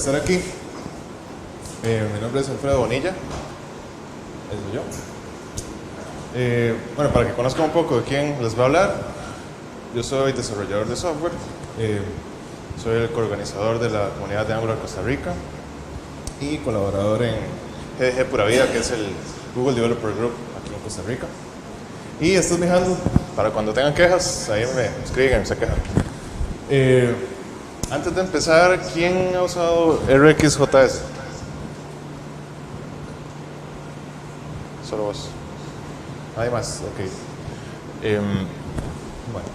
estar aquí. Mi nombre es Alfredo Bonilla. Ese soy yo. Bueno, para que conozcan un poco de quién les va a hablar, yo soy desarrollador de software. Soy el coorganizador de la comunidad de Angular Costa Rica y colaborador en GDG Pura Vida, que es el Google Developer Group aquí en Costa Rica. Y este es mi handle, para cuando tengan quejas, ahí me escriben, se quejan. Antes de empezar, ¿quién ha usado RxJS? Solo vos. Nadie más, ok. Bueno.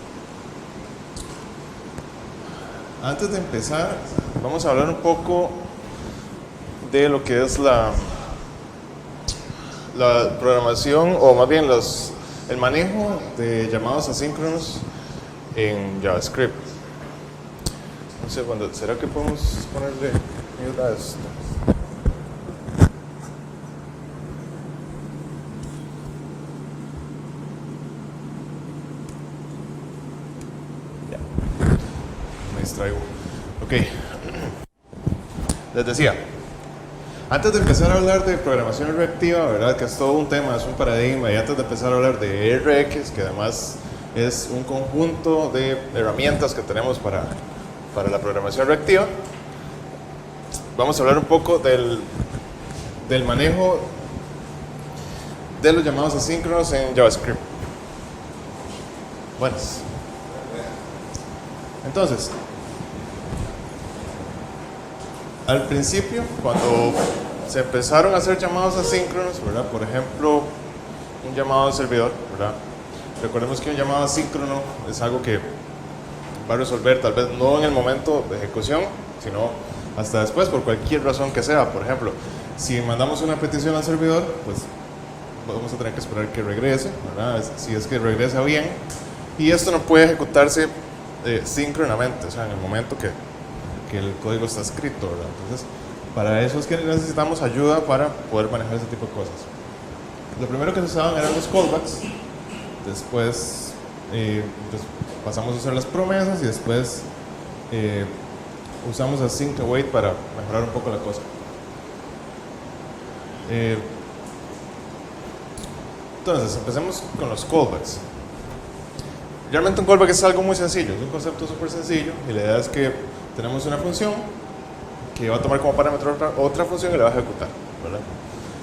Antes de empezar, vamos a hablar un poco de lo que es la programación, o más bien el manejo de llamados asíncronos en JavaScript. No sé, ¿será que podemos ponerle mute a esto? Ya. Me distraigo. Ok. Les decía, antes de empezar a hablar de programación reactiva, ¿verdad? Que es todo un tema, es un paradigma, y antes de empezar a hablar de RX, que además es un conjunto de herramientas que tenemos para la programación reactiva, vamos a hablar un poco del manejo de los llamados asíncronos en JavaScript. Buenas. Entonces, al principio, cuando se empezaron a hacer llamados asíncronos, ¿verdad? Por ejemplo, un llamado de servidor, ¿verdad? Recordemos que un llamado asíncrono es algo que va a resolver tal vez no en el momento de ejecución, sino hasta después, por cualquier razón que sea. Por ejemplo, si mandamos una petición al servidor, pues vamos a tener que esperar que regrese, ¿verdad? Si es que regresa bien, y esto no puede ejecutarse síncronamente, o sea, en el momento que el código está escrito, ¿verdad? Entonces, para eso es que necesitamos ayuda para poder manejar ese tipo de cosas. Lo primero que se usaban eran los callbacks, después pasamos a usar las promesas, y después usamos async await para mejorar un poco la cosa. Entonces, empecemos con los callbacks. Realmente un callback es algo muy sencillo, es un concepto súper sencillo, y la idea es que tenemos una función que va a tomar como parámetro otra función y la va a ejecutar, ¿verdad?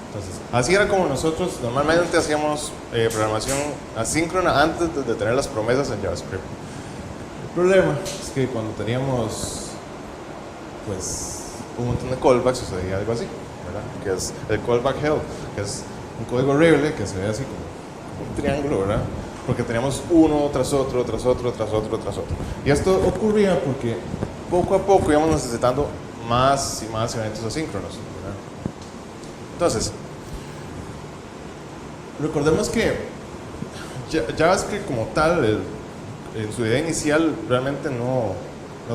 Entonces, así era como nosotros normalmente hacíamos programación asíncrona antes de tener las promesas en JavaScript. El problema es que cuando teníamos pues un montón de callbacks sucedía algo así, ¿verdad? Que es el callback hell, que es un código horrible que se ve así como un triángulo, ¿verdad? Porque teníamos uno tras otro, tras otro, tras otro, tras otro. Y esto ocurría porque poco a poco íbamos necesitando más y más eventos asíncronos, ¿verdad? Entonces, recordemos que JavaScript como tal, en su idea inicial, realmente no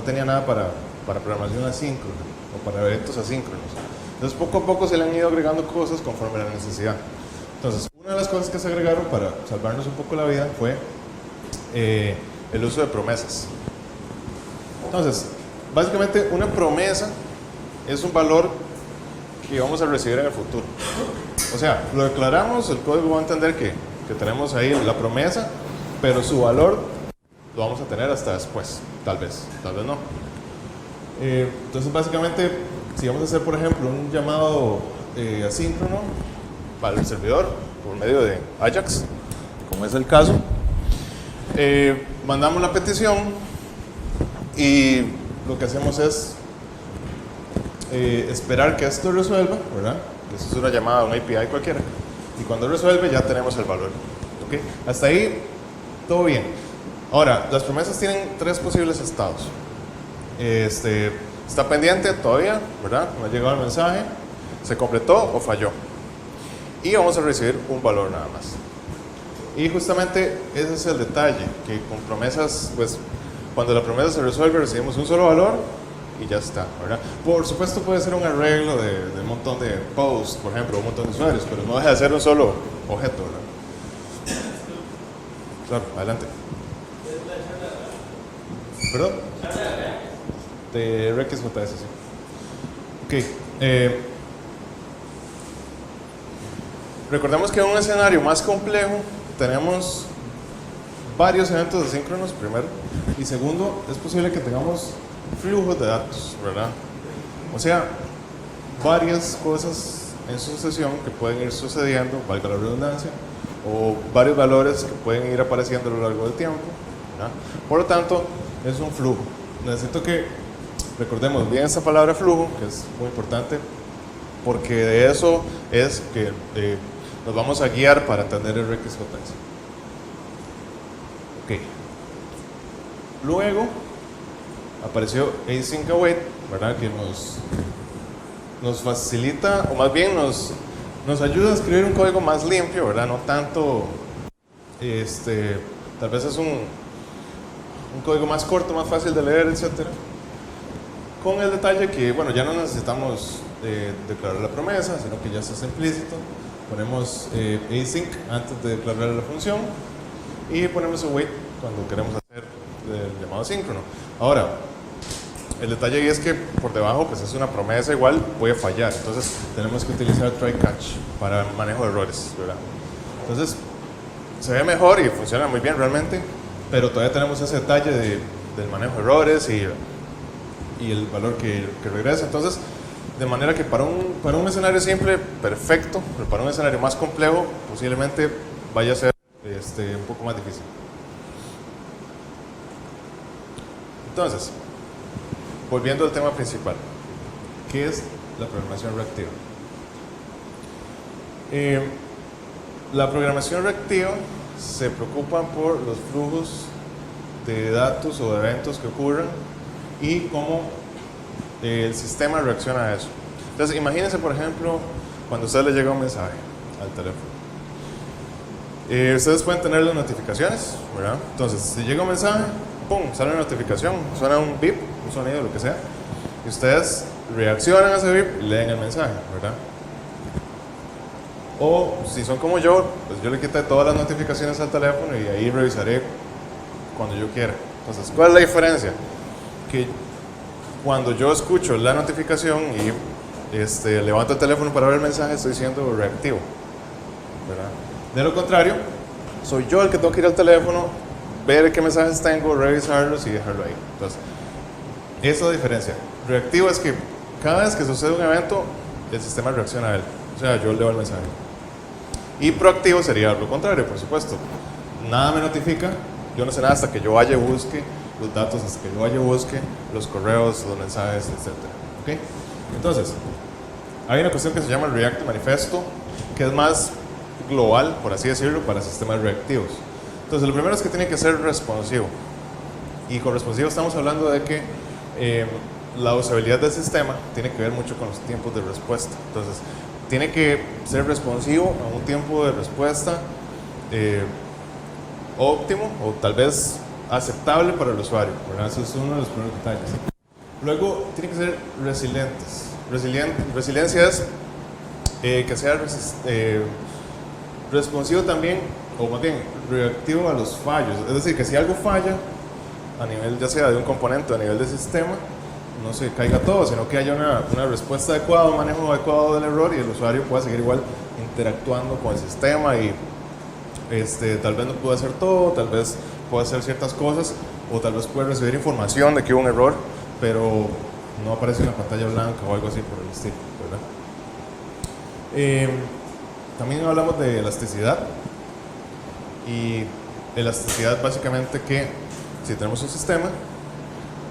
tenía nada para programación asíncrona o para eventos asíncronos. Entonces, poco a poco se le han ido agregando cosas conforme a la necesidad. Entonces, una de las cosas que se agregaron para salvarnos un poco la vida fue el uso de promesas. Entonces, básicamente una promesa es un valor que vamos a recibir en el futuro. O sea, lo declaramos, el código va a entender que tenemos ahí la promesa, pero su valor lo vamos a tener hasta después, tal vez no. Entonces, básicamente, si vamos a hacer, por ejemplo, un llamado asíncrono para el servidor por medio de Ajax, como es el caso, mandamos la petición y lo que hacemos es esperar que esto resuelva, ¿verdad? Eso es una llamada a un API cualquiera, y cuando resuelve ya tenemos el valor. ¿Okay? Hasta ahí todo bien. Ahora, las promesas tienen tres posibles estados. Está pendiente todavía, ¿verdad? No ha llegado el mensaje, se completó o falló, y vamos a recibir un valor nada más. Y justamente ese es el detalle, que con promesas, pues cuando la promesa se resuelve recibimos un solo valor y ya está, ¿verdad? Por supuesto puede ser un arreglo de un montón de posts, por ejemplo, un montón de usuarios, pero no deja de ser un solo objeto, ¿verdad? Claro, adelante. ¿Perdón? De RxJS, sí. Ok. Recordemos que en un escenario más complejo tenemos varios eventos asíncronos, primero, y segundo, es posible que tengamos flujos de datos, ¿verdad? O sea, varias cosas en sucesión que pueden ir sucediendo, valga la redundancia, o varios valores que pueden ir apareciendo a lo largo del tiempo, ¿verdad? Por lo tanto, es un flujo. Necesito que recordemos bien esta palabra flujo, que es muy importante, porque de eso es que nos vamos a guiar para entender el RxJS. Ok. Luego apareció async await, ¿verdad? Que nos facilita, o más bien nos ayuda a escribir un código más limpio, ¿verdad? No tanto, tal vez es un código más corto, más fácil de leer, etcétera. Con el detalle que, bueno, ya no necesitamos declarar la promesa, sino que ya está implícito. Ponemos async antes de declarar la función y ponemos await cuando queremos hacer el llamado síncrono. Ahora, el detalle ahí es que por debajo pues es una promesa, igual puede fallar, entonces tenemos que utilizar try catch para el manejo de errores, ¿verdad? Entonces se ve mejor y funciona muy bien realmente, pero todavía tenemos ese detalle del manejo de errores y el valor que regresa. Entonces, de manera que para un escenario simple, perfecto, pero para un escenario más complejo, posiblemente vaya a ser un poco más difícil. Entonces, volviendo al tema principal, ¿qué es la programación reactiva? La programación reactiva se preocupa por los flujos de datos o de eventos que ocurren y cómo el sistema reacciona a eso. Entonces, imagínense, por ejemplo, cuando a usted le llega un mensaje al teléfono. Ustedes pueden tener las notificaciones, ¿verdad? Entonces, si llega un mensaje, ¡pum!, sale una notificación, suena un beep, un sonido, lo que sea, y ustedes reaccionan a ese beep y leen el mensaje, ¿verdad? O si son como yo, pues yo le quité todas las notificaciones al teléfono y ahí revisaré cuando yo quiera. Entonces, ¿cuál es la diferencia? Que cuando yo escucho la notificación y levanto el teléfono para ver el mensaje, estoy siendo reactivo, ¿verdad? De lo contrario, soy yo el que tengo que ir al teléfono, ver qué mensajes tengo, revisarlos y dejarlo ahí. Entonces, esa es la diferencia. Reactivo es que cada vez que sucede un evento, el sistema reacciona a él. O sea, yo leo el mensaje. Y proactivo sería lo contrario, por supuesto. Nada me notifica, yo no sé nada hasta que yo vaya y busque los datos, hasta que yo vaya y busque los correos, los mensajes, etc. ¿Okay? Entonces, hay una cuestión que se llama el React Manifesto, que es más global, por así decirlo, para sistemas reactivos. Entonces, lo primero es que tiene que ser responsivo. Y con responsivo estamos hablando de que la usabilidad del sistema tiene que ver mucho con los tiempos de respuesta. Entonces, tiene que ser responsivo a un tiempo de respuesta óptimo o tal vez aceptable para el usuario, ¿verdad? Eso es uno de los primeros detalles. Luego, tiene que ser resilientes. Resiliencia es que sea responsivo también, o más bien reactivo a los fallos. Es decir, que si algo falla a nivel ya sea de un componente o a nivel de sistema, no se caiga todo, sino que haya una respuesta adecuada, un manejo adecuado del error y el usuario pueda seguir igual interactuando con el sistema y tal vez no pueda hacer todo, tal vez pueda hacer ciertas cosas o tal vez pueda recibir información de que hubo un error, pero no aparece una pantalla blanca o algo así por el estilo, ¿verdad? También hablamos de elasticidad y elasticidad básicamente que si tenemos un sistema,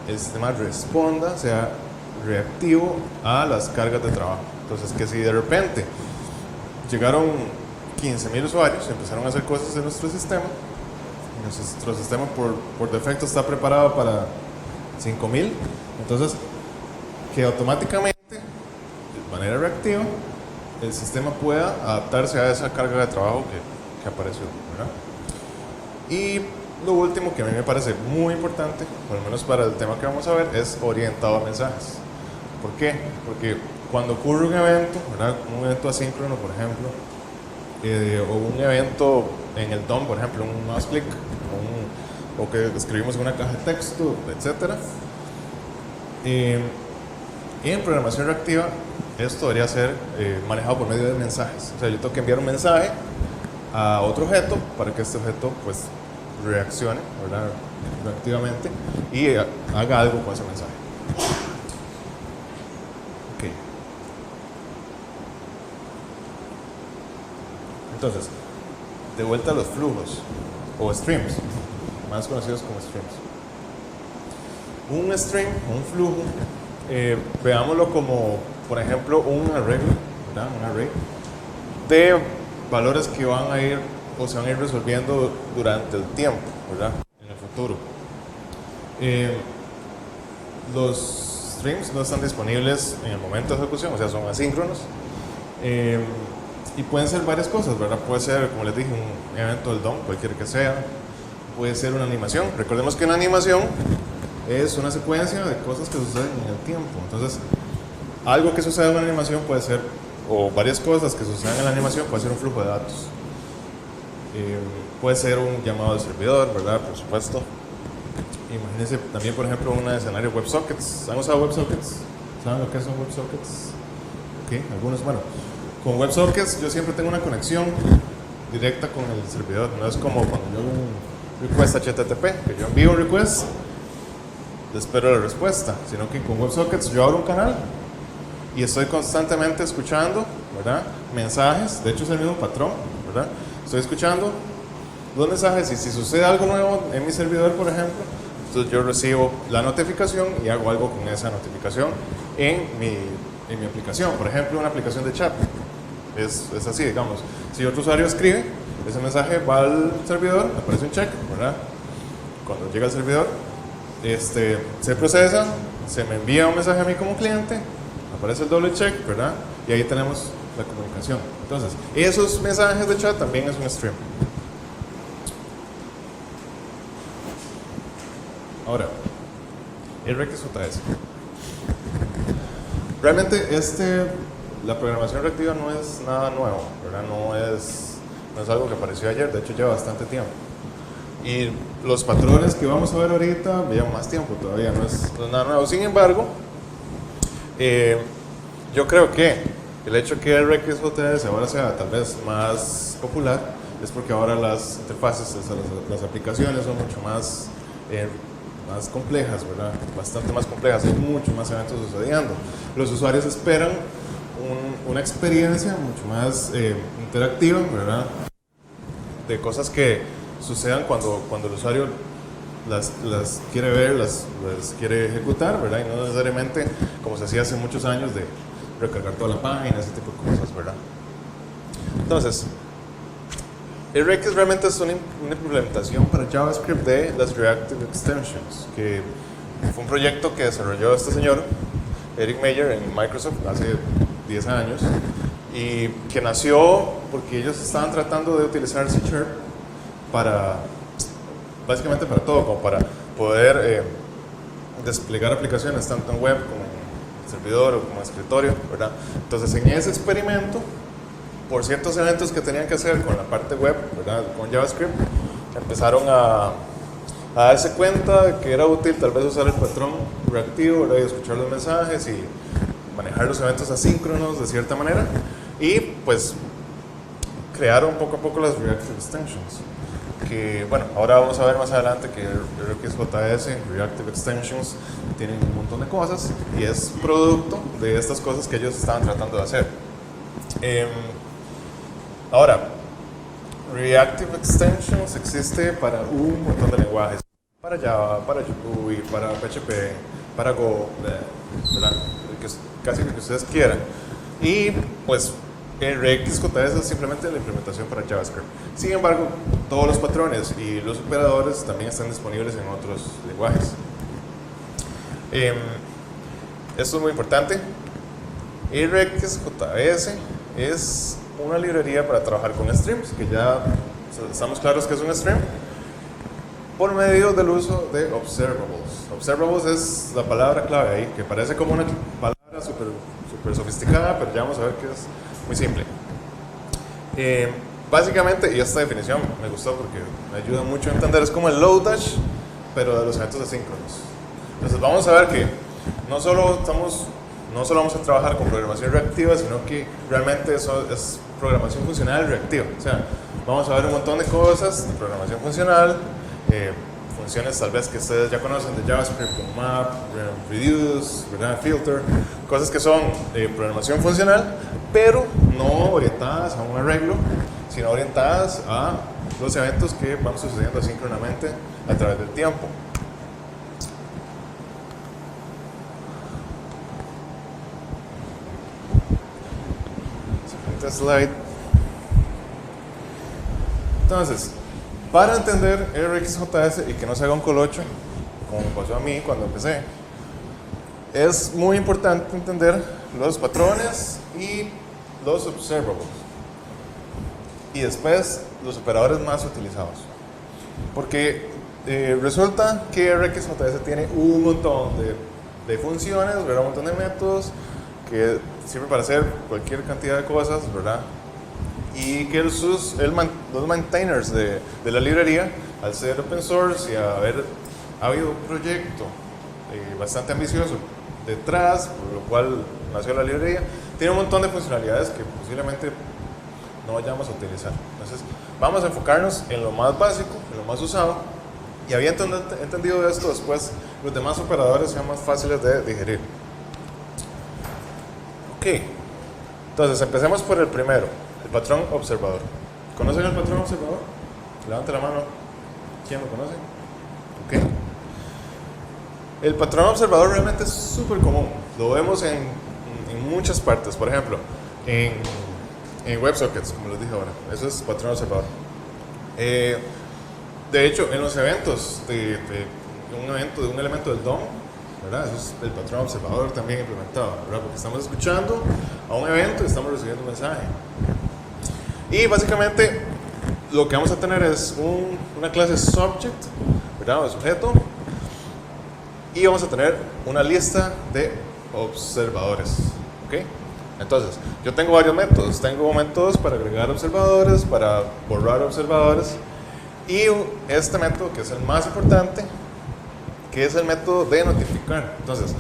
el sistema responda, sea reactivo a las cargas de trabajo. Entonces, que si de repente llegaron 15,000 usuarios y empezaron a hacer cosas en nuestro sistema, y nuestro sistema por defecto está preparado para 5,000, entonces que automáticamente, de manera reactiva, el sistema pueda adaptarse a esa carga de trabajo que apareció, ¿verdad? Y lo último que a mí me parece muy importante, por lo menos para el tema que vamos a ver, es orientado a mensajes. ¿Por qué? Porque cuando ocurre un evento, ¿verdad? Un evento asíncrono, por ejemplo, o un evento en el DOM, por ejemplo, un mouse click, o que escribimos en una caja de texto, etc. En programación reactiva, esto debería ser manejado por medio de mensajes. O sea, yo tengo que enviar un mensaje a otro objeto para que este objeto pues reaccione, ¿verdad? Reactivamente y haga algo con ese mensaje. Okay. Entonces, de vuelta a los flujos o streams, más conocidos como streams. Un stream, un flujo, veámoslo como, por ejemplo, un array, ¿verdad? Un array de valores que van a ir o se van a ir resolviendo durante el tiempo, ¿verdad? En el futuro. Los streams no están disponibles en el momento de ejecución, o sea, son asíncronos. Y pueden ser varias cosas, ¿verdad? Puede ser, como les dije, un evento del DOM, cualquiera que sea. Puede ser una animación. Recordemos que una animación es una secuencia de cosas que suceden en el tiempo. Entonces, algo que sucede en una animación puede ser, o varias cosas que suceden en la animación, puede ser un flujo de datos. Puede ser un llamado de servidor, ¿verdad? Por supuesto. Imagínense también, por ejemplo, un escenario WebSockets. ¿Han usado WebSockets? ¿Saben lo que son WebSockets? Ok, algunos, bueno. Con WebSockets yo siempre tengo una conexión directa con el servidor. No es como cuando yo hago un request HTTP, que yo envío un request, espero la respuesta, sino que con WebSockets yo abro un canal y estoy constantemente escuchando, ¿verdad? Mensajes, de hecho es el mismo patrón, ¿verdad? Estoy escuchando los mensajes y si sucede algo nuevo en mi servidor, por ejemplo, entonces yo recibo la notificación y hago algo con esa notificación en mi aplicación. Por ejemplo, una aplicación de chat. Es así, digamos. Si otro usuario escribe, ese mensaje va al servidor, aparece un check, ¿verdad? Cuando llega al servidor, se procesa, se me envía un mensaje a mí como cliente, aparece el doble check, ¿verdad? Y ahí tenemos la comunicación. Entonces, esos mensajes de chat también es un stream. Ahora, RxJS. Realmente la programación reactiva no es nada nuevo, ¿verdad? No es algo que apareció ayer, de hecho lleva bastante tiempo. Y los patrones que vamos a ver ahorita llevan más tiempo todavía, no es nada nuevo. Sin embargo, yo creo que el hecho que el RxJS ahora sea tal vez más popular es porque ahora las interfaces, las aplicaciones son mucho más complejas, ¿verdad? Bastante más complejas, hay muchos más eventos sucediendo. Los usuarios esperan una experiencia mucho más interactiva, ¿verdad? De cosas que sucedan cuando el usuario las quiere ver, las quiere ejecutar, ¿verdad? Y no necesariamente como se hacía hace muchos años de recargar toda la página, ese tipo de cosas, ¿verdad? Entonces, Rx realmente es una implementación para JavaScript de las Reactive Extensions, que fue un proyecto que desarrolló este señor, Eric Meyer, en Microsoft hace 10 años, y que nació porque ellos estaban tratando de utilizar C# básicamente para todo, como para poder desplegar aplicaciones tanto en web como en servidor o como en escritorio, ¿verdad? Entonces, en ese experimento, por ciertos eventos que tenían que hacer con la parte web, ¿verdad? Con JavaScript, empezaron a darse cuenta de que era útil tal vez usar el patrón reactivo, ¿verdad? Y escuchar los mensajes y manejar los eventos asíncronos de cierta manera, y pues crearon poco a poco las Reactive Extensions, que bueno, ahora vamos a ver más adelante que RxJS, Reactive Extensions, tienen un montón de cosas y es producto de estas cosas que ellos estaban tratando de hacer. Ahora, Reactive Extensions existe para un montón de lenguajes, para Java, para Ruby, para PHP, para Go, ¿verdad? Casi lo que ustedes quieran. Y pues RxJS es simplemente la implementación para JavaScript. Sin embargo, todos los patrones y los operadores también están disponibles en otros lenguajes. Esto es muy importante. RxJS es una librería para trabajar con streams, que ya estamos claros que es un stream, por medio del uso de observables. Observables es la palabra clave ahí, que parece como una palabra súper sofisticada, pero ya vamos a ver que es muy simple. Básicamente, y esta definición me gustó porque me ayuda mucho a entender, es como el Lodash, pero de los eventos asíncronos. Entonces vamos a ver que no solo no solo vamos a trabajar con programación reactiva, sino que realmente eso es programación funcional reactiva. O sea, vamos a ver un montón de cosas de programación funcional, funciones tal vez que ustedes ya conocen de JavaScript como map, reduce, ¿verdad? Filter, cosas que son programación funcional, pero no orientadas a un arreglo, sino orientadas a los eventos que van sucediendo asíncronamente a través del tiempo. Siguiente slide. Entonces, para entender RxJS y que no se haga un colocho, como me pasó a mí cuando empecé, es muy importante entender los patrones y los observables. Y después los operadores más utilizados. Porque resulta que RxJS tiene un montón de funciones, ¿verdad? Un montón de métodos que sirven para hacer cualquier cantidad de cosas, ¿verdad? Y que los maintainers de la librería, al ser open source y haber habido un proyecto bastante ambicioso detrás, por lo cual nació la librería, tiene un montón de funcionalidades que posiblemente no vayamos a utilizar. Entonces, vamos a enfocarnos en lo más básico, en lo más usado, y habiendo entendido esto, después los demás operadores sean más fáciles de digerir. Ok, entonces empecemos por el primero, el patrón observador. ¿Conocen el patrón observador? Levante la mano. ¿Quién lo conoce? Ok. El patrón observador realmente es súper común. Lo vemos en muchas partes. Por ejemplo, en WebSockets, como les dije ahora. Eso es patrón observador. De hecho, en los eventos de un elemento del DOM, ¿verdad? Eso es el patrón observador también implementado, ¿verdad? Porque estamos escuchando a un evento y estamos recibiendo un mensaje. Y básicamente lo que vamos a tener es una clase subject, ¿verdad? O sujeto. Y vamos a tener una lista de observadores, ¿ok? Entonces, yo tengo varios métodos. Tengo métodos para agregar observadores, para borrar observadores. Y este método, que es el más importante, que es el método de notificar. Entonces,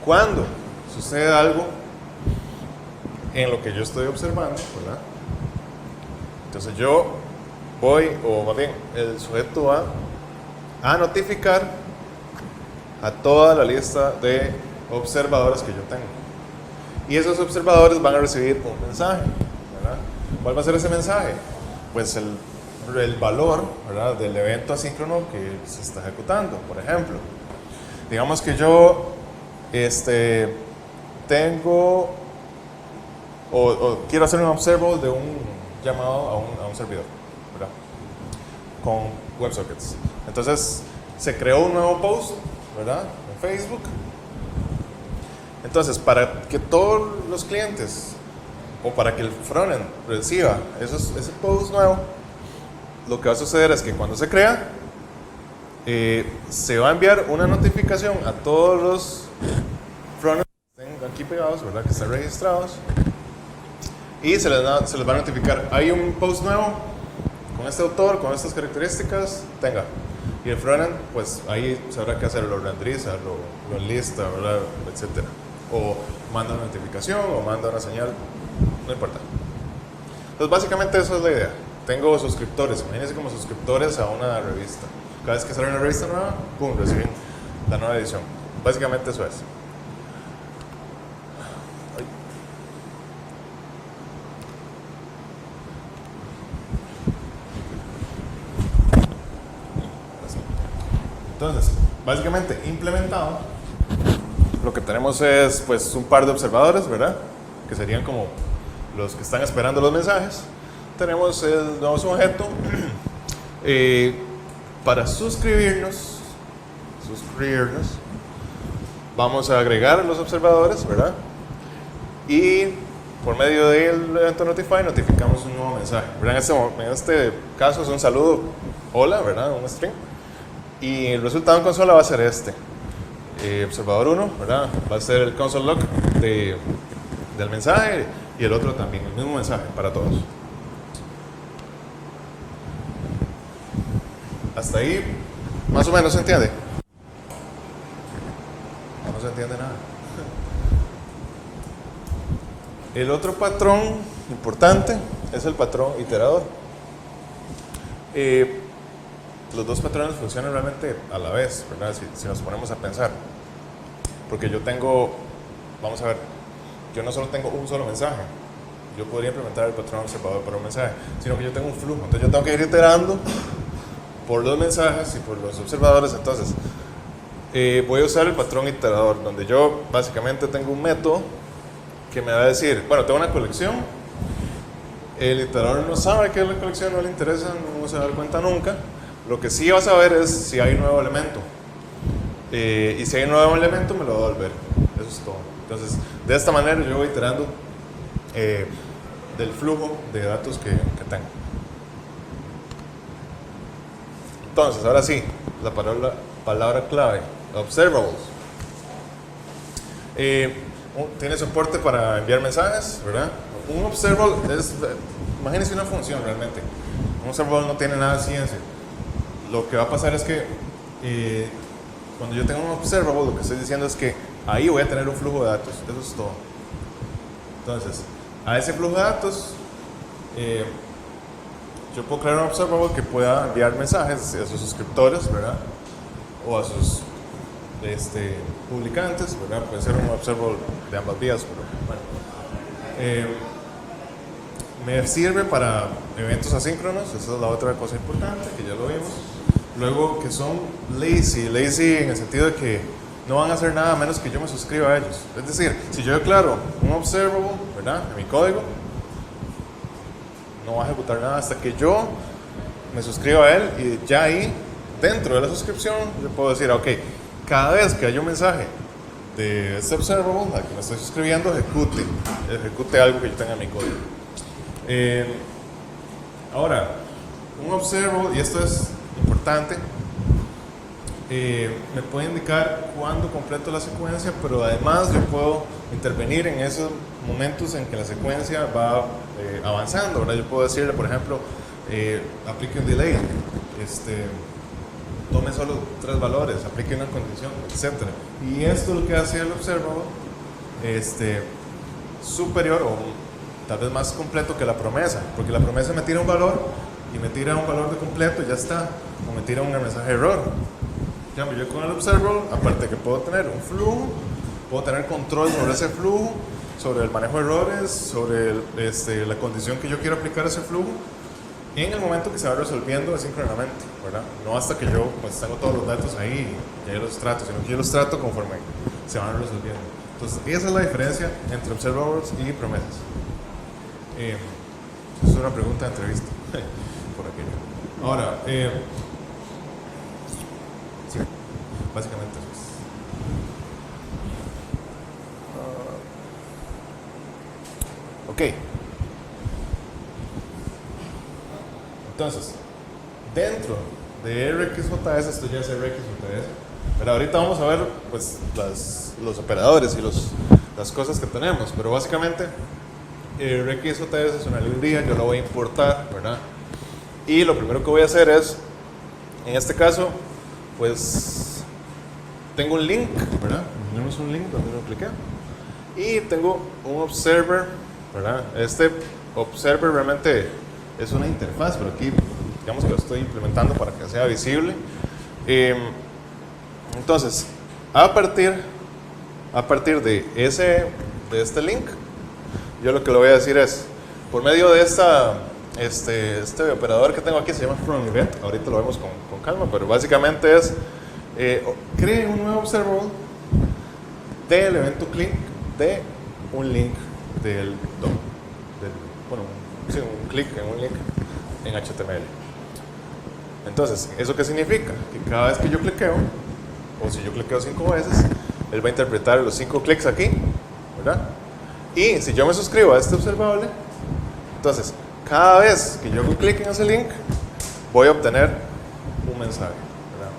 cuando sucede algo en lo que yo estoy observando, ¿verdad? Entonces yo voy, o más bien, el sujeto va a notificar a toda la lista de observadores que yo tengo. Y esos observadores van a recibir un mensaje, ¿verdad? ¿Cuál va a ser ese mensaje? Pues el valor, ¿verdad?, del evento asíncrono que se está ejecutando. Por ejemplo, digamos que yo tengo o quiero hacer un observable de un llamado a un servidor, ¿verdad?, con WebSockets. Entonces se creó un nuevo post, ¿verdad?, en Facebook. Entonces, para que todos los clientes o para que el frontend reciba ese post nuevo, lo que va a suceder es que cuando se crea, se va a enviar una notificación a todos los frontends que estén aquí pegados, ¿verdad?, que estén registrados, y se les va a notificar: hay un post nuevo con este autor, con estas características, tenga. Y el frontend, pues ahí sabrá qué hacer: lo renderiza, lo enlista, ¿verdad?, etcétera. O manda una notificación o manda una señal, no importa. Entonces, básicamente eso es la idea. Tengo suscriptores, imagínense como suscriptores a una revista. Cada vez que sale una revista nueva, pum, reciben la nueva edición. Básicamente eso es. Entonces, básicamente implementado, lo que tenemos es pues un par de observadores, ¿verdad?, que serían como los que están esperando los mensajes. Tenemos el nuevo sujeto. Para suscribirnos, vamos a agregar los observadores, ¿verdad? Y por medio del evento notify notificamos un nuevo mensaje, ¿verdad? En este caso es un saludo, hola, ¿verdad?, un string. Y el resultado en consola va a ser este. Observador 1, ¿verdad?, va a ser el console log del mensaje, y el otro también, el mismo mensaje para todos. Hasta ahí, más o menos se entiende. No se entiende nada. El otro patrón importante es el patrón iterador. Los dos patrones funcionan realmente a la vez, ¿verdad? Si nos ponemos a pensar. Porque yo tengo, vamos a ver, yo no solo tengo un solo mensaje. Yo podría implementar el patrón observador para un mensaje, sino que yo tengo un flujo. Entonces yo tengo que ir iterando por los mensajes y por los observadores. Entonces voy a usar el patrón iterador, donde yo básicamente tengo un método que me va a decir, bueno, tengo una colección. El iterador no sabe qué es la colección, no le interesa, no se va a dar cuenta nunca. Lo que sí va a saber es si hay un nuevo elemento. Y si hay un nuevo elemento, me lo va a devolver. Eso es todo. Entonces, de esta manera yo voy iterando del flujo de datos que tengo. Entonces, ahora sí, la palabra clave, observables. Tiene soporte para enviar mensajes, ¿verdad? Un observable es, imagínense una función realmente. Un observable no tiene nada de ciencia. Lo que va a pasar es que cuando yo tengo un observable, lo que estoy diciendo es que ahí voy a tener un flujo de datos. Eso es todo. Entonces, a ese flujo de datos, yo puedo crear un observable que pueda enviar mensajes a sus suscriptores, ¿verdad? O a sus publicantes, ¿verdad? Puede ser un observable de ambas vías, pero bueno. Me sirve para eventos asíncronos, esa es la otra cosa importante que ya lo vimos. Luego que son lazy en el sentido de que no van a hacer nada a menos que yo me suscriba a ellos. Es decir, si yo declaro un observable, ¿verdad?, en mi código, no va a ejecutar nada hasta que yo me suscriba a él, y ya ahí, dentro de la suscripción, yo puedo decir, ok, cada vez que haya un mensaje de este observable al que me estoy suscribiendo, ejecute algo que yo tenga en mi código. Ahora, un observable, y esto es importante, me puede indicar cuándo completo la secuencia, pero además yo puedo intervenir en esos momentos en que la secuencia va avanzando, ¿verdad? Yo puedo decirle, por ejemplo, aplique un delay, tome solo 3 valores, aplique una condición, etc. Y esto es lo que hace el observable superior o tal vez más completo que la promesa, porque la promesa me tira un valor y me tira un valor de completo y ya está, o me tira un mensaje de error. En cambio, yo con el observable, aparte de que puedo tener un flujo, puedo tener control sobre ese flujo, sobre el manejo de errores, sobre la condición que yo quiero aplicar a ese flujo, en el momento que se va resolviendo asíncronamente, ¿verdad? No hasta que yo pues tengo todos los datos ahí y ya los trato, sino que yo los trato conforme se van resolviendo. Entonces, esa es la diferencia entre observables y promesas. Es una pregunta de entrevista por aquello. Ahora, sí, básicamente eso es. Ok. Entonces, dentro de RxJS, esto ya es RxJS, pero ahorita vamos a ver pues, los operadores y las cosas que tenemos, pero básicamente RxJS es una librería, yo la voy a importar, ¿verdad? Y lo primero que voy a hacer es, en este caso, pues tengo un link, ¿verdad? Tenemos un link donde lo cliqué y tengo un observer, ¿verdad? Este observer realmente es una interfaz, pero aquí digamos que lo estoy implementando para que sea visible. Entonces, a partir de este link, yo lo que le voy a decir es, por medio de este operador que tengo aquí, se llama FromEvent, ahorita lo vemos con calma, pero básicamente es, cree un nuevo observable del evento click de un link del DOM, un clic en un link en HTML. Entonces, ¿eso qué significa? Que cada vez que yo cliqueo, o si yo cliqueo 5 veces, él va a interpretar los 5 clics aquí, ¿verdad? Y si yo me suscribo a este observable, entonces, cada vez que yo hago clic en ese link, voy a obtener un mensaje, ¿verdad?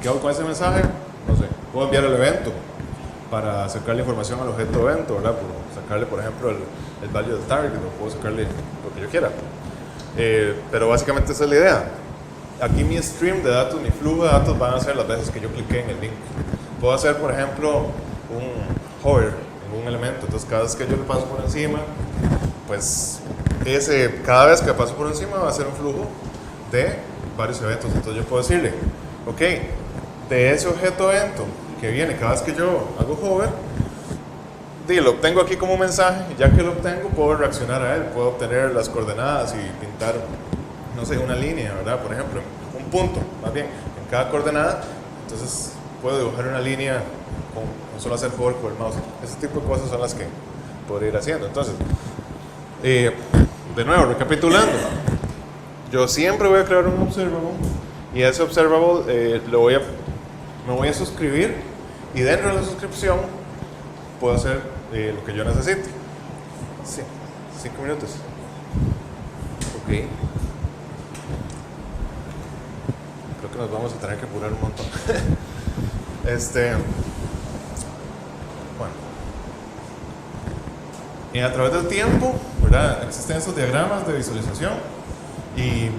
¿Qué hago con ese mensaje? No sé, puedo enviar el evento para sacarle información al objeto de evento, ¿verdad? Por sacarle, por ejemplo, el value del target, o puedo sacarle lo que yo quiera. Pero básicamente esa es la idea. Aquí mi stream de datos, mi flujo de datos van a ser las veces que yo cliqué en el link. Puedo hacer, por ejemplo, un hover ningún elemento. Entonces cada vez que yo le paso por encima, pues cada vez que paso por encima va a ser un flujo de varios eventos. Entonces yo puedo decirle, ok, de ese objeto evento que viene cada vez que yo hago hover, lo obtengo aquí como mensaje, y ya que lo obtengo puedo reaccionar a él, puedo obtener las coordenadas y pintar, no sé, una línea, ¿verdad? Por ejemplo, un punto, más bien, en cada coordenada. Entonces puedo dibujar una línea con solo hacer hover con el mouse. Ese tipo de cosas son las que podría ir haciendo. Entonces, de nuevo, recapitulando, yo siempre voy a crear un observable, y ese observable me voy a suscribir, y dentro de la suscripción puedo hacer lo que yo necesite. Sí, 5 minutos. Ok. Creo que nos vamos a tener que apurar un montón. Bueno. Y a través del tiempo, ¿verdad? Existen estos diagramas de visualización, y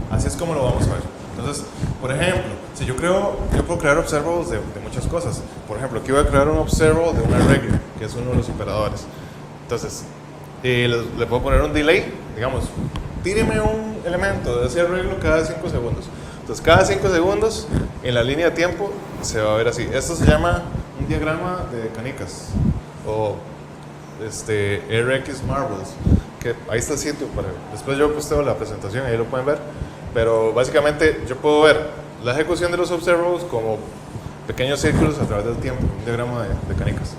así es como lo vamos a ver. Entonces, por ejemplo, si yo puedo crear observables de muchas cosas. Por ejemplo, aquí voy a crear un observable de una regla, que es uno de los operadores. Entonces, le puedo poner un delay, digamos, tíreme un elemento de ese arreglo cada 5 segundos. Entonces, cada 5 segundos, en la línea de tiempo, se va a ver así. Esto se llama un diagrama de canicas, o RX Marbles, que ahí está el sitio. Después yo posteo la presentación, ahí lo pueden ver. Pero básicamente yo puedo ver la ejecución de los observables como pequeños círculos a través del tiempo, un diagrama de canicas.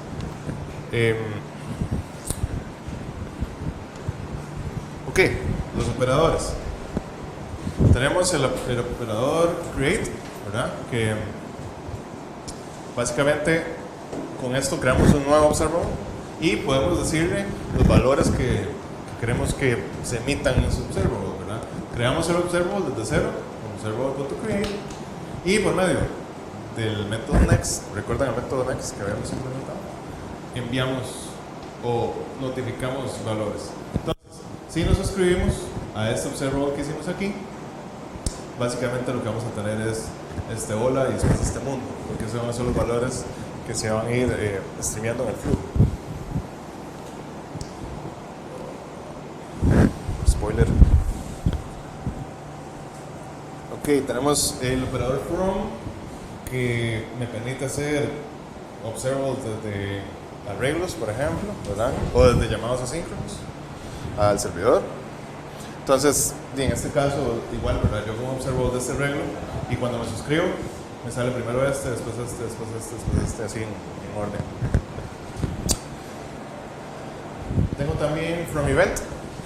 Ok, los operadores. Tenemos el operador create, ¿verdad? Que básicamente con esto creamos un nuevo observable y podemos decirle los valores que queremos que se emitan en ese observable, ¿verdad? Creamos el observable desde cero, observable.create, y por medio del método next, recuerdan el método next que habíamos implementado, enviamos o notificamos valores. Entonces, si nos suscribimos a este observable que hicimos aquí, básicamente lo que vamos a tener es este hola y después este mundo, porque esos van a ser los valores que se van a ir streameando en el flujo. Spoiler. Ok, tenemos el operador from, que me permite hacer observables desde arreglos, por ejemplo, ¿verdad? O desde llamados asíncronos al servidor. Entonces, en este caso, igual, ¿verdad? Yo como observable de este arreglo, y cuando me suscribo, me sale primero este, después este, después este, después este, así en orden. Tengo también from event,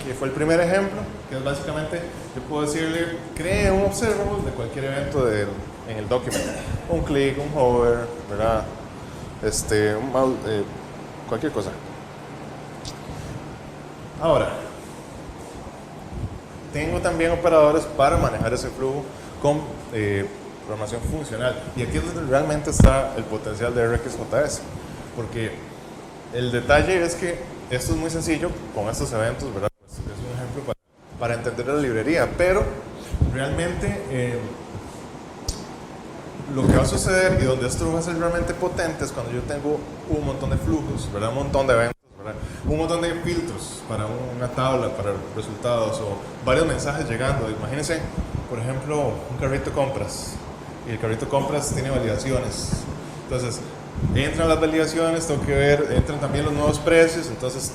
que fue el primer ejemplo, que es básicamente, yo puedo decirle, cree un observable de cualquier evento en el document. Un click, un hover, ¿verdad? Un mouse, cualquier cosa. Ahora, tengo también operadores para manejar ese flujo con programación funcional. Y aquí es donde realmente está el potencial de RxJS. Porque el detalle es que esto es muy sencillo con estos eventos, ¿verdad? Pues es un ejemplo para entender la librería. Pero realmente lo que va a suceder y donde esto va a ser realmente potente es cuando yo tengo un montón de flujos, ¿verdad? Un montón de eventos, ¿verdad? Un montón de filtros para una tabla, para resultados, o varios mensajes llegando. Imagínense, por ejemplo, un carrito de compras, y el carrito de compras tiene validaciones. Entonces, entran las validaciones, tengo que ver, entran también los nuevos precios. Entonces,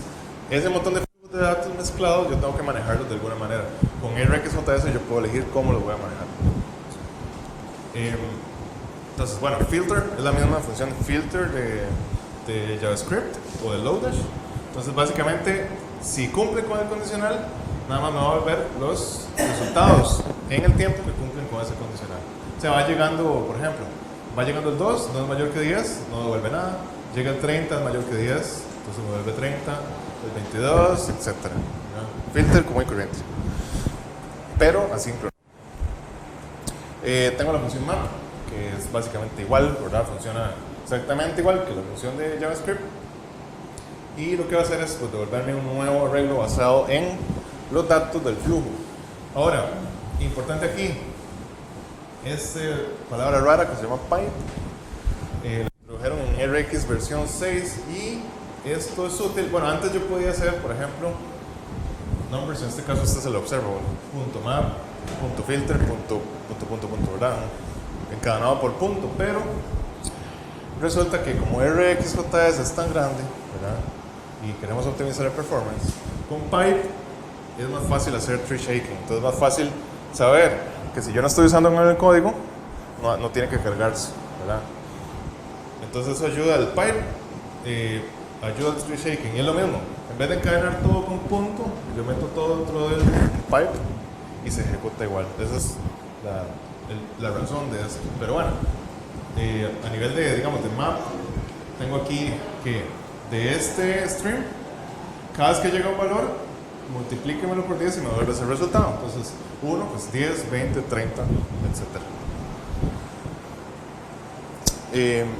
ese montón de flujos de datos mezclados yo tengo que manejarlos de alguna manera. Con RxJS yo puedo elegir cómo los voy a manejar. Entonces, bueno, filter es la misma función filter de JavaScript o de Lodash. Entonces, básicamente, si cumple con el condicional, nada más me va a volver los resultados en el tiempo que cumplen con ese condicional. O sea, va llegando, por ejemplo, va llegando el 2, no es mayor que 10, no devuelve nada. Llega el 30, es mayor que 10, entonces me devuelve 30, el 22, etc. ¿no? Filter común y corriente, pero asíncrono. Tengo la función map, que es básicamente igual, ¿verdad? Funciona exactamente igual que la función de JavaScript. Y lo que va a hacer es pues, devolverme un nuevo arreglo basado en los datos del flujo. Ahora, importante aquí, esta palabra rara que se llama pipe, lo introdujeron en RX versión 6 y esto es útil. Bueno, antes yo podía hacer, por ejemplo, numbers, en este caso este es el observable, punto map, punto filter, punto, ¿verdad? Encadenado por punto, pero resulta que como RxJS es tan grande, ¿verdad? Y queremos optimizar el performance, con pipe es más fácil hacer tree shaking, entonces es más fácil saber que si yo no estoy usando el código, no tiene que cargarse, ¿verdad? Entonces eso ayuda al pipe, ayuda al tree shaking, y es lo mismo, en vez de encadenar todo con punto, yo meto todo dentro del pipe y se ejecuta igual. Esa es la razón de esto. Pero bueno, a nivel de, digamos, de map, tengo aquí que de este stream, cada vez que llega un valor, multiplíquemelo por 10 y me vuelve ese resultado. Entonces, 1, pues 10, 20, 30, etc.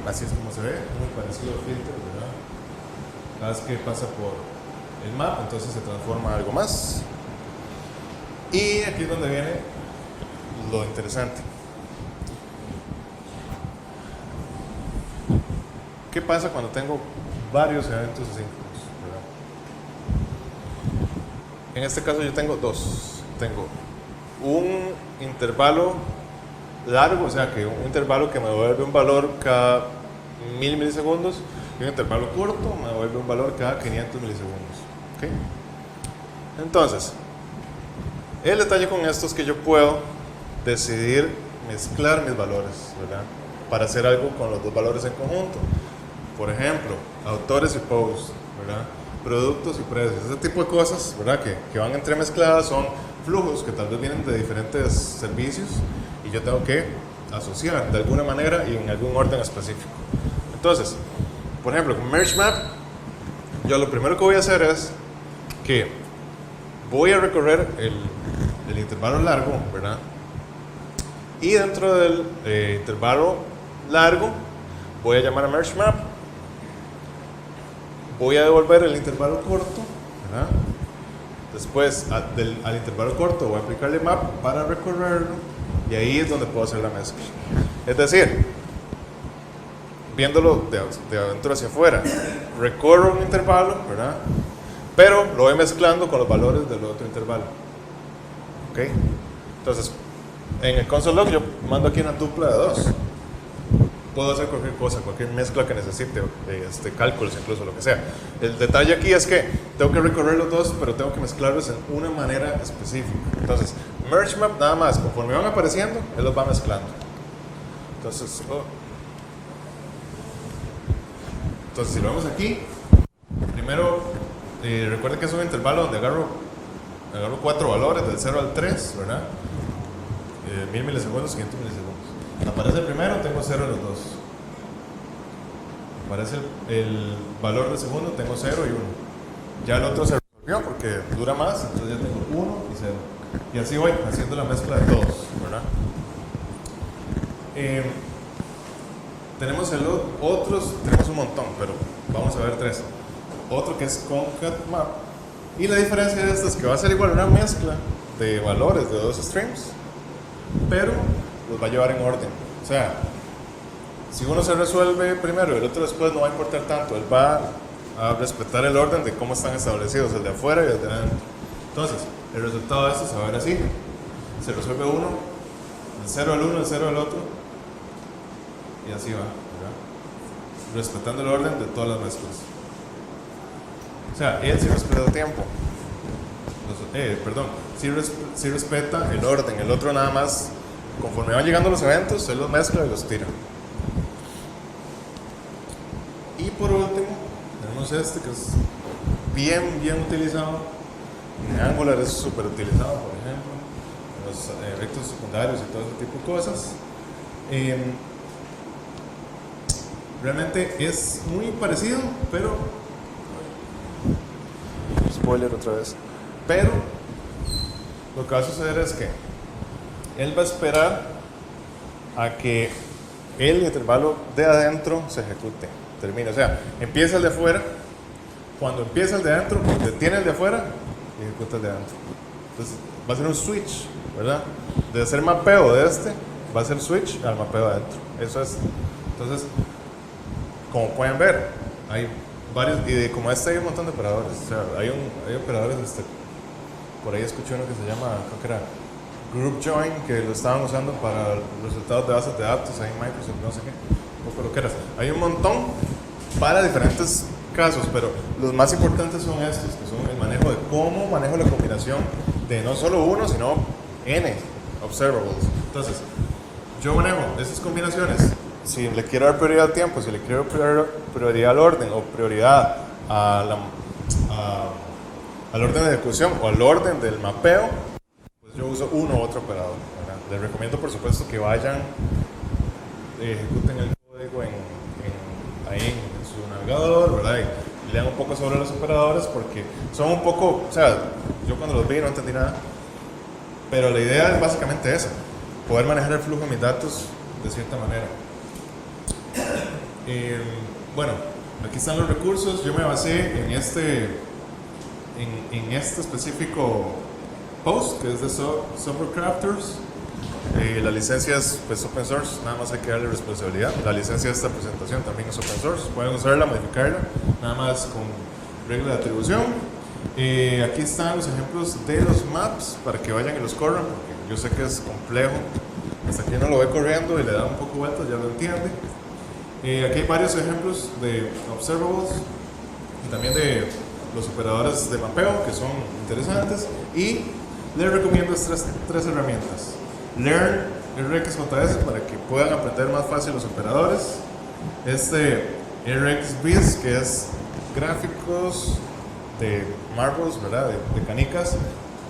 Así es como se ve, muy parecido al filter, ¿verdad? Cada vez que pasa por el map, entonces se transforma a algo más. Y aquí es donde viene lo interesante. ¿Qué pasa cuando tengo varios eventos asíncronos? En este caso yo tengo dos. Tengo un intervalo largo, o sea que un intervalo que me devuelve un valor cada 1000 milisegundos y un intervalo corto me devuelve un valor cada 500 milisegundos. ¿Okay? Entonces, el detalle con esto es que yo puedo decidir mezclar mis valores, ¿verdad? Para hacer algo con los dos valores en conjunto. Por ejemplo, autores y posts, ¿verdad? Productos y precios, ese tipo de cosas, ¿verdad? Que van entremezcladas, son flujos que tal vez vienen de diferentes servicios y yo tengo que asociar de alguna manera y en algún orden específico. Entonces, por ejemplo, con Merge Map, yo lo primero que voy a hacer es que voy a recorrer el intervalo largo, ¿verdad? Y dentro del intervalo largo voy a llamar a Merge Map. Voy a devolver el intervalo corto, ¿verdad? Después al intervalo corto voy a aplicarle map para recorrerlo y ahí es donde puedo hacer la mezcla. Es decir, viéndolo de adentro hacia afuera, recorro un intervalo, ¿verdad? Pero lo voy mezclando con los valores del otro intervalo. ¿Ok? Entonces, en el console log yo mando aquí una tupla de 2. Puedo hacer cualquier cosa, cualquier mezcla que necesite, cálculos incluso, lo que sea. El detalle aquí es que tengo que recorrer los dos, pero tengo que mezclarlos en una manera específica. Entonces, Merge Map nada más, conforme van apareciendo, él los va mezclando. Entonces, si lo vemos aquí, primero, recuerden que es un intervalo donde agarro 4 valores, del 0 al 3, ¿verdad? 1000 milisegundos, 500 milisegundos. Aparece el primero, tengo 0 en los dos. Aparece el valor del segundo, tengo 0 y 1. Ya el otro se resolvió porque dura más, entonces ya tengo 1 y 0. Y así voy haciendo la mezcla de todos, ¿verdad? Tenemos tenemos un montón, pero vamos a ver 3. Otro que es concat-map. Y la diferencia de esto es que va a ser igual una mezcla de valores de dos streams, pero los va a llevar en orden. O sea, si uno se resuelve primero y el otro después, no va a importar tanto. Él va a respetar el orden de cómo están establecidos, el de afuera y el de adentro. Entonces, el resultado de esto se va a ver así. Se resuelve uno, el 0 al 1, el 0 al otro, y así va, ¿verdad? Respetando el orden de todas las mezclas. O sea, él sí respeta el tiempo. Sí respeta el orden. El otro nada más, conforme van llegando los eventos, él los mezcla y los tira. Y por último, tenemos este que es bien utilizado. En Angular es súper utilizado, por ejemplo, en los efectos secundarios y todo ese tipo de cosas. Realmente es muy parecido, pero... Spoiler otra vez. Pero lo que va a suceder es que él va a esperar a que el intervalo de adentro se ejecute, termine. O sea, empieza el de afuera. Cuando empieza el de adentro, detiene el de afuera y ejecuta el de adentro. Entonces va a ser un switch, ¿verdad? De hacer mapeo de va a ser switch al mapeo de adentro. Eso es. Entonces, como pueden ver, hay varios, y como hay un montón de operadores. O sea, hay operadores, por ahí escuché uno que se llama, creo que era Group Join, que lo estaban usando para resultados de bases de datos, ahí Microsoft, no sé qué, o lo que era. Hay un montón para diferentes casos, pero los más importantes son estos, que son el manejo de cómo manejo la combinación de no solo uno, sino n observables. Entonces, yo manejo esas combinaciones. Si le quiero dar prioridad al tiempo, si le quiero dar prioridad al orden o prioridad al orden de ejecución o al orden del mapeo, pues yo uso uno u otro operador, ¿verdad? Les recomiendo, por supuesto, que vayan, ejecuten el código ahí en su navegador, ¿verdad? Y lean un poco sobre los operadores, porque son un poco, o sea, yo cuando los vi no entendí nada, pero la idea es básicamente esa, poder manejar el flujo de mis datos de cierta manera. Bueno, aquí están los recursos. Yo me basé en este específico post, que es de Software Crafters. La licencia es pues, open source, nada más hay que darle responsabilidad. La licencia de esta presentación también es open source, pueden usarla, modificarla, nada más con regla de atribución. Aquí están los ejemplos de los maps para que vayan y los corran, porque yo sé que es complejo. Hasta que uno lo ve corriendo y le da un poco vueltas, ya lo entiende. Aquí hay varios ejemplos de observables y también de los operadores de mapeo que son interesantes. Y les recomiendo estas tres herramientas. Learn RxJS para que puedan aprender más fácil los operadores. RxViz, que es gráficos de marbles, ¿verdad? De canicas,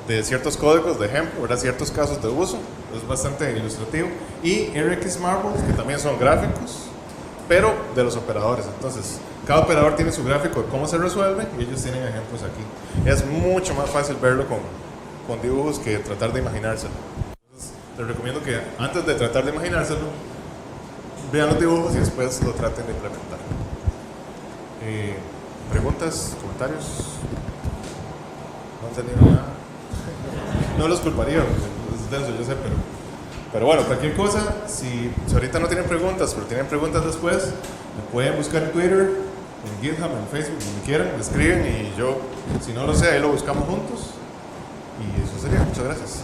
de ciertos códigos de ejemplo, ¿verdad? Ciertos casos de uso, es bastante ilustrativo. Y RxMarbles, que también son gráficos, pero de los operadores. Entonces, cada operador tiene su gráfico de cómo se resuelve y ellos tienen ejemplos aquí. Es mucho más fácil verlo con dibujos que tratar de imaginárselo. Entonces, les recomiendo que antes de tratar de imaginárselo, vean los dibujos y después lo traten de implementar. ¿Preguntas? ¿Comentarios? No entendieron nada. No los culparía, es denso, yo sé, pero bueno, cualquier cosa, si ahorita no tienen preguntas, pero tienen preguntas después, me pueden buscar en Twitter, en GitHub, en Facebook, donde quieran, me escriben y yo, si no lo sé, ahí lo buscamos juntos. Y eso sería. Muchas gracias.